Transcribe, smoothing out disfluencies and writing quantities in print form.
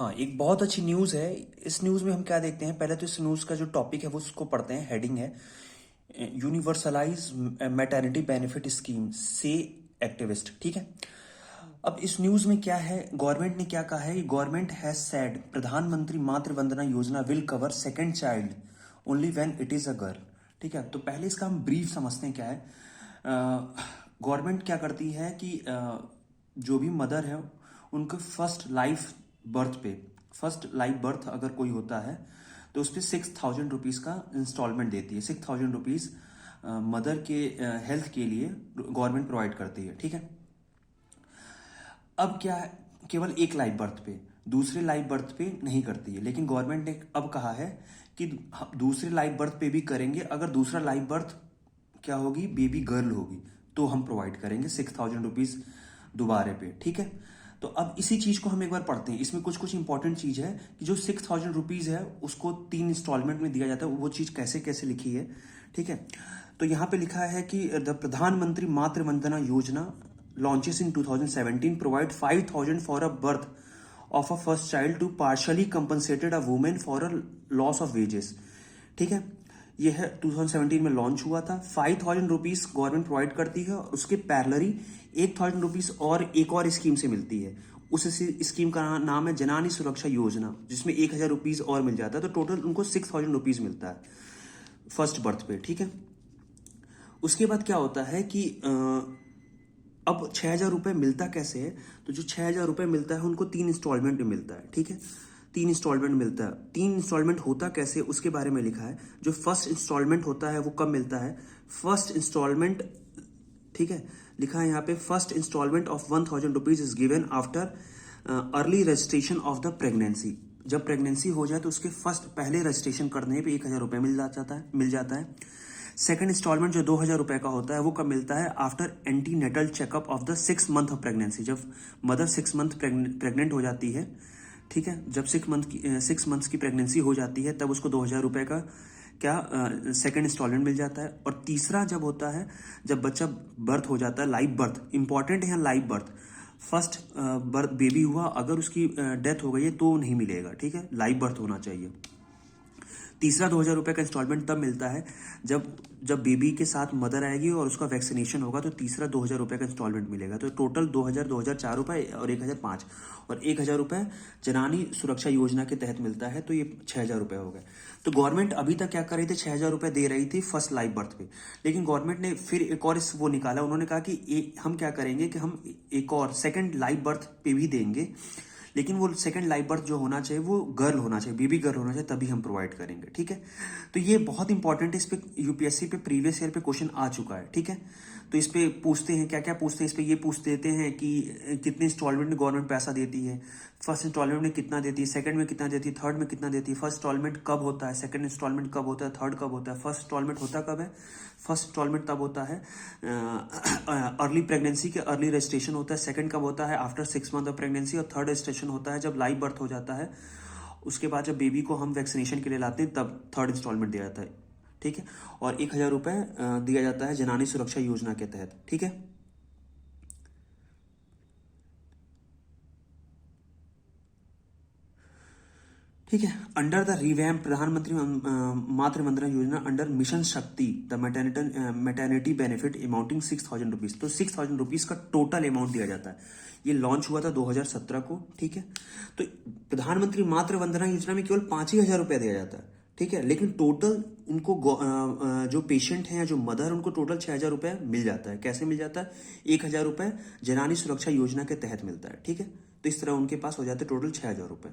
हाँ, एक बहुत अच्छी न्यूज़ है। इस न्यूज़ में हम क्या देखते हैं, पहले तो इस न्यूज़ का जो टॉपिक है वो उसको पढ़ते हैं। हेडिंग है यूनिवर्सलाइज मैटरनिटी बेनिफिट स्कीम से एक्टिविस्ट। ठीक है। अब इस न्यूज़ में क्या है, गवर्नमेंट ने क्या कहा है, गवर्नमेंट हैज सेड प्रधानमंत्री मातृ Vandana Yojana will cover second child only when it is a girl. ठीक है, तो पहले इसका हम ब्रीफ समझते हैं क्या है। गवर्नमेंट क्या करती है कि जो भी मदर है उनको फर्स्ट लाइफ बर्थ अगर कोई होता है तो उस पर 6,000 रुपीज़ का इंस्टॉलमेंट देती है। 6,000 रुपीज़ मदर के हेल्थ के लिए गवर्नमेंट प्रोवाइड करती है। ठीक है। अब क्या है, केवल एक लाइफ बर्थ पे, दूसरे लाइफ बर्थ पे नहीं करती है, लेकिन गवर्नमेंट ने अब कहा है कि दूसरे लाइफ बर्थ पे भी करेंगे। अगर दूसरा लाइफ बर्थ क्या होगी, बेबी गर्ल होगी, तो हम प्रोवाइड करेंगे 6,000 रुपीज़ दोबारे पे। ठीक है। तो अब इसी चीज को हम एक बार पढ़ते हैं। इसमें कुछ कुछ इंपॉर्टेंट चीज है कि जो 6,000 रुपीज़ है उसको 3 इंस्टॉलमेंट में दिया जाता है। वो चीज कैसे कैसे लिखी है। ठीक है। तो यहाँ पे लिखा है कि द प्रधानमंत्री मातृ Vandana Yojana launches in 2017 provide 5,000 for a birth of a first child to partially compensated a woman for a loss of wages। ठीक है। ये है 2017 में लॉन्च हुआ था। 5,000 रुपीज़ गवर्नमेंट प्रोवाइड करती है और उसके पैरेलली 1,000 रुपीज़ और एक और स्कीम से मिलती है। उस स्कीम का नाम है जननी सुरक्षा योजना, जिसमें 1,000 रुपीज़ और मिल जाता है। तो टोटल उनको 6,000 रुपीज़ मिलता है फर्स्ट बर्थ पे। ठीक है। उसके बाद क्या होता है कि अब 6,000 रुपये मिलता कैसे है, तो जो 6,000 रुपये मिलता है उनको 3 इंस्टॉलमेंट में मिलता है। ठीक है। 3 इंस्टॉलमेंट मिलता है। 3 इंस्टॉलमेंट होता कैसे उसके बारे में लिखा है। जो फर्स्ट इंस्टॉलमेंट होता है वो कब मिलता है, फर्स्ट इंस्टॉलमेंट, ठीक है, लिखा है यहाँ पे first instalment of 1,000 rupees is given after early registration of the pregnancy. जब प्रेगनेंसी हो जाए तो उसके फर्स्ट पहले रजिस्ट्रेशन करने पे 1,000 रुपये मिल जाता है। सेकंड इंस्टॉलमेंट जो 2,000 रुपये का होता है वो कब मिलता है, after antenatal checkup of the 6 month of pregnancy. जब मदर 6 मंथ प्रेग्नेंट हो जाती है। ठीक है। जब 6 मंथ्स की प्रेगनेंसी हो जाती है तब उसको 2,000 रुपये का क्या सेकंड इंस्टॉलमेंट मिल जाता है। और तीसरा जब होता है, जब बच्चा बर्थ हो जाता है, लाइव बर्थ इंपॉर्टेंट है यहाँ, live birth. First birth baby हुआ, अगर उसकी डेथ हो गई है तो नहीं मिलेगा। ठीक है, लाइव बर्थ होना चाहिए। तीसरा 2,000 रुपये का इंस्टॉलमेंट तब मिलता है जब जब बेबी के साथ मदर आएगी और उसका वैक्सीनेशन होगा, तो तीसरा 2,000 रुपये का इंस्टॉलमेंट मिलेगा। तो टोटल 2,4 रुपये और 1,005 और 1,000 रुपये जननी सुरक्षा योजना के तहत मिलता है। तो ये 6,000 रुपये हो गए। तो गवर्नमेंट अभी तक क्या कर रही थी, 6,000 रुपये दे रही थी फर्स्ट लाइव बर्थ पे, लेकिन गवर्नमेंट ने फिर एक और वो निकाला। उन्होंने कहा कि हम क्या करेंगे कि हम एक और सेकेंड लाइव बर्थ पे भी देंगे, लेकिन वो सेकंड लाइव बर्थ जो होना चाहिए वो गर्ल होना चाहिए, बेबी गर्ल होना चाहिए, तभी हम प्रोवाइड करेंगे। ठीक है। तो ये बहुत इंपॉर्टेंट है। इस पे यूपीएससी पे प्रीवियस ईयर पे क्वेश्चन आ चुका है। ठीक है। तो इस पे पूछते हैं, क्या क्या पूछते हैं इस पे, ये पूछ देते हैं कि कितने इंस्टॉलमेंट में गवर्नमेंट पैसा देती है, फर्स्ट इंस्टॉलमेंट में कितना देती है, सेकंड में कितना देती है, थर्ड में कितना देती है, फर्स्ट इंस्टॉलमेंट कब होता है, सेकंड इंस्टॉलमेंट कब होता है, थर्ड कब होता है, फर्स्ट इंस्टॉलमेंट होता कब है, फर्स्ट इंस्टॉलमेंट तब होता है अर्ली प्रेगनेंसी के अर्ली रजिस्ट्रेशन होता है, सेकंड कब होता है आफ्टर 6 मंथ ऑफ प्रेगनेंसी, और थर्ड रजिस्ट्रेशन होता है जब लाइव बर्थ हो जाता है। उसके बाद जब बेबी को हम वैक्सीनेशन के लिए लाते हैं तब थर्ड इंस्टॉलमेंट दिया जाता है। ठीक है। और 1,000 रुपये दिया जाता है जननी सुरक्षा योजना के तहत। ठीक है। ठीक है। अंडर द रिवैम प्रधानमंत्री मातृ वंदना योजना अंडर मिशन शक्ति the maternity benefit amounting 6,000 rupees. तो 6,000 रुपीज़ का टोटल अमाउंट दिया जाता है। ये लॉन्च हुआ था 2017 को। ठीक है। तो प्रधानमंत्री मातृ वंदना योजना में केवल 5,000 रुपये दिया जाता है। ठीक है। लेकिन टोटल उनको जो पेशेंट हैं, जो मदर, उनको टोटल 6,000 रुपये मिल जाता है। कैसे मिल जाता है, 1,000 रुपये जननी सुरक्षा योजना के तहत मिलता है। ठीक है। तो इस तरह उनके पास हो जाते हैं टोटल 6,000 रुपये।